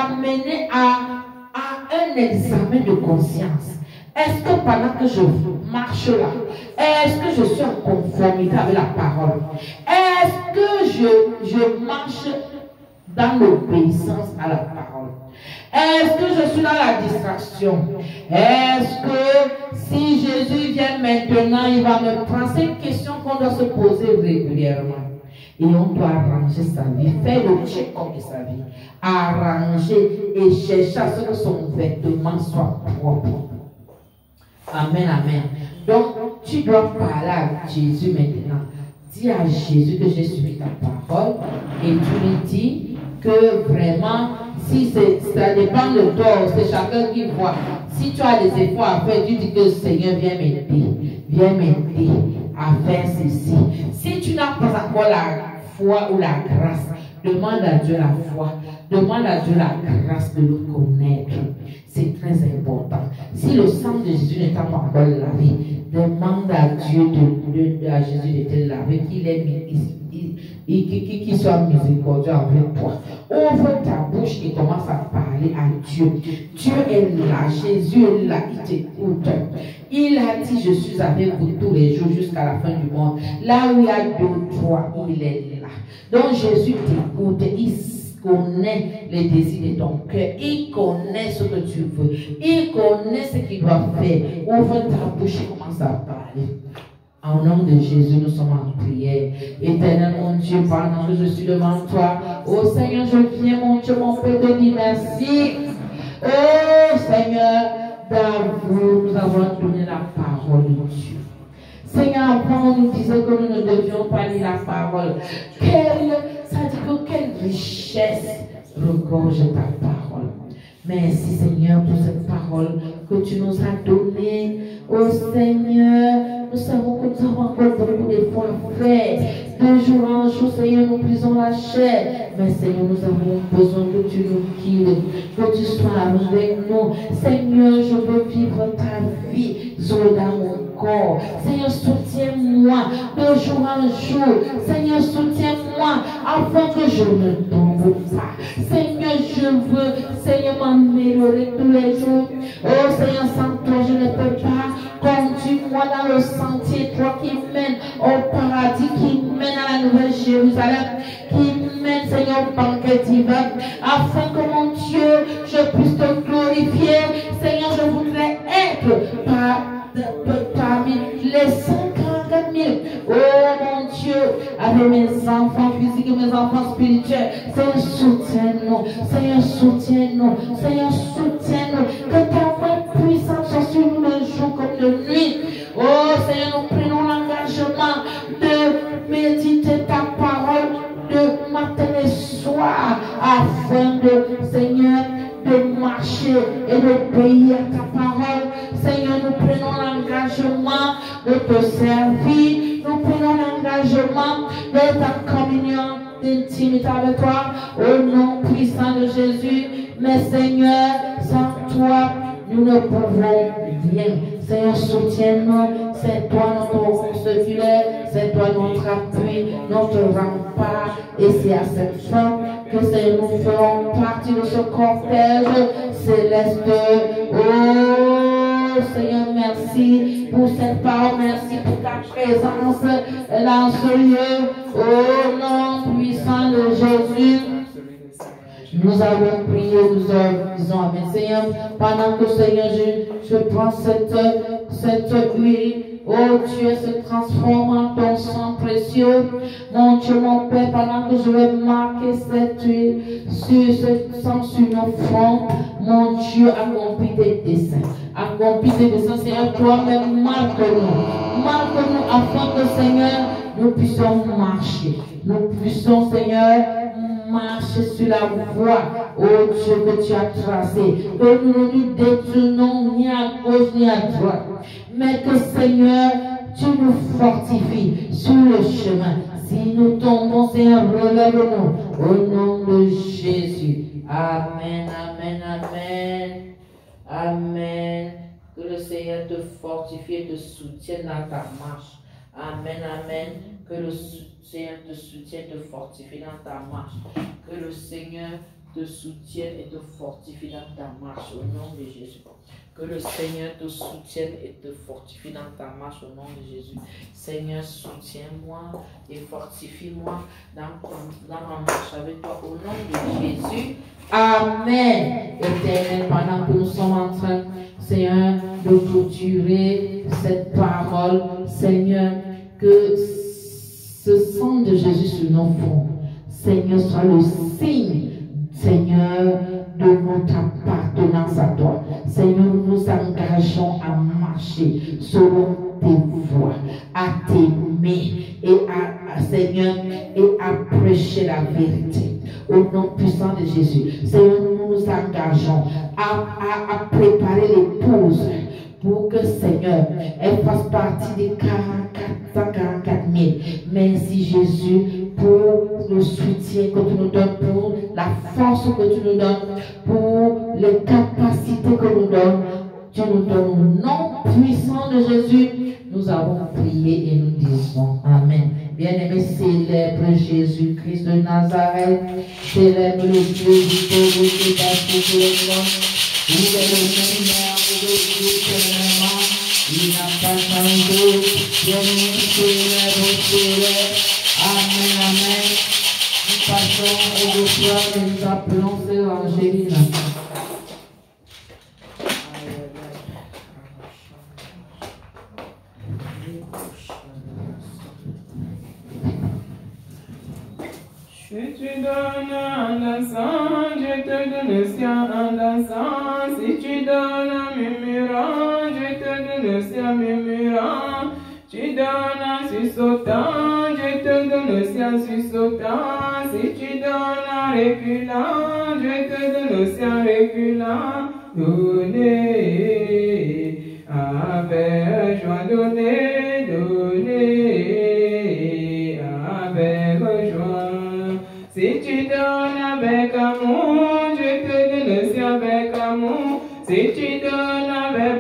t'amener à un examen de conscience. Est-ce que pendant que je marche là, est-ce que je suis en conformité avec la parole? Est-ce que je marche dans l'obéissance à la parole? Est-ce que je suis dans la distraction? Est-ce que si Jésus vient maintenant, il va me prendre? C'est une question qu'on doit se poser régulièrement. Et on doit arranger sa vie, faire le check-up de sa vie, arranger et chercher à ce que son vêtement soit propre. Amen, amen. Donc, tu dois parler à Jésus maintenant. Dis à Jésus que j'ai suivi ta parole et tu lui dis que vraiment, si ça dépend de toi, c'est chacun qui voit. Si tu as des efforts à faire, tu dis que le Seigneur viens m'aider à faire ceci. Si tu n'as pas encore la foi ou la grâce, demande à Dieu la foi, demande à Dieu la grâce de le connaître. C'est très important. Si le sang de Jésus ne t'a pas encore lavé, demande à Dieu à Jésus de te laver, qu'il soit miséricordieux avec toi. Ouvre ta bouche et commence à parler à Dieu. Dieu est là, Jésus est là, il t'écoute. Il a dit, je suis avec vous tous les jours jusqu'à la fin du monde. Là où il y a 2 ou 3, il est là. Donc Jésus t'écoute, il connaît les désirs de ton cœur, il connaît ce que tu veux, il connaît ce qu'il doit faire. Ouvre ta bouche et commence à parler. Au nom de Jésus, nous sommes en prière. Éternel mon Dieu, pendant que je suis devant toi, oh Seigneur, je viens, mon Dieu, mon Père, te dire merci. Oh Seigneur, d'amour, nous avons donné la parole de Dieu. Seigneur, avant on nous disait que nous ne devions pas lire la parole. Ça dit que quelle richesse regorge ta parole. Merci Seigneur pour cette parole que tu nous as donnée. Oh Seigneur, nous savons que nous avons encore beaucoup d'efforts à faire. De jour en jour, Seigneur, nous brisons la chair. Mais Seigneur, nous avons besoin que tu nous guides, que tu sois avec nous. Seigneur, je veux vivre ta vie dans mon corps. Seigneur, soutiens-moi de jour en jour. Seigneur, soutiens-moi afin que je ne tombe pas. Seigneur, je veux, Seigneur, m'améliorer tous les jours. Oh Seigneur, sans toi, je ne peux pas. Conduis-moi dans le sentier, toi qui mène au paradis, qui mène à la Nouvelle Jérusalem, qui mène, Seigneur, au banquet divin, afin que mon Dieu, je puisse te glorifier. Seigneur, je voudrais être parmi les 144 000. Oh mon Dieu, avec mes enfants physiques et mes enfants spirituels. Seigneur, soutiens-nous. Seigneur, soutiens-nous. Seigneur, soutiens-nous. Que ta main puissante soit sur nous le jour comme de nuit. Oh Seigneur, nous prenons l'engagement de méditer ta parole de matin et soir afin de, Seigneur, de marcher et d'obéir à ta parole. Seigneur, nous prenons l'engagement de te servir. Nous prenons l'engagement de ta communion d'intimité avec toi. Au nom puissant de Jésus. Mais Seigneur, sans toi, nous ne pouvons rien. Seigneur, soutiens-nous. C'est toi notre consolateur, c'est toi notre appui, notre rempart. Et c'est à cette fin que Seigneur, nous ferons partie de ce cortège céleste. Oh Seigneur, merci pour cette parole, merci pour ta présence dans ce lieu. Au nom puissant de Jésus. Nous avons prié, nous disons Amen. Seigneur, pendant que Seigneur, je prends cette huile, oh Dieu, se transforme en ton sang précieux. Mon Dieu, mon Père, pendant que je vais marquer cette huile sur ce sang sur nos fronts, mon Dieu, accomplis tes desseins. Accomplis tes desseins, Seigneur, toi-même, marque-nous. Marque-nous afin que, Seigneur, nous puissions marcher. Nous puissions, Seigneur, marcher sur la voie, oh Dieu, que tu as tracée, que nous ne nous détournons ni à gauche ni à droite, mais que Seigneur, tu nous fortifies sur le chemin. Si nous tombons, Seigneur, relève-nous au nom de Jésus. Amen, amen, amen. Amen. Que le Seigneur te fortifie et te soutienne dans ta marche. Amen, amen. Que le Seigneur te soutienne, te fortifie dans ta marche. Que le Seigneur te soutienne et te fortifie dans ta marche au nom de Jésus. Que le Seigneur te soutienne et te fortifie dans ta marche au nom de Jésus. Seigneur, soutiens-moi et fortifie-moi dans ma marche avec toi au nom de Jésus. Amen. Éternel, pendant que nous sommes en train, Seigneur, de clôturer cette parole, Seigneur, que ce sang de Jésus sur nos fronts, Seigneur, soit le signe, Seigneur, de notre appartenance à toi. Seigneur, nous nous engageons à marcher selon tes voies, à t'aimer et à, Seigneur, et à prêcher la vérité. Au nom puissant de Jésus, Seigneur, nous nous engageons à préparer l'épouse pour que, Seigneur, elle fasse partie des 144 000. Merci Jésus pour le soutien que tu nous donnes, pour la force que tu nous donnes, pour les capacités que nous donnes. Tu nous donnes au nom puissant de Jésus. Nous avons prié et nous disons Amen. Bien-aimé, célèbre Jésus-Christ de Nazareth. Célèbre le Dieu du pauvre qui est assis sur le trône. Il est le Seigneur de Dieu éternellement. Il n'a pas changé. Bien-aimé, célèbre. Amen, amen. Nous passons au repas et nous appelons Sœur Angéline. Si tu donnes un sang, je te donne le sien un sang. Si tu donnes un murmurant, je te donne le sien murmurant. Tu donnes un sursautant, je te donne le sien sursautant. Si tu donnes un reculant, je te donne le sien reculant. Donnez avec joie, donnez, donnez avec joie. Si tu donnes avec amour, je te donne le sien avec amour. Si tu donnes avec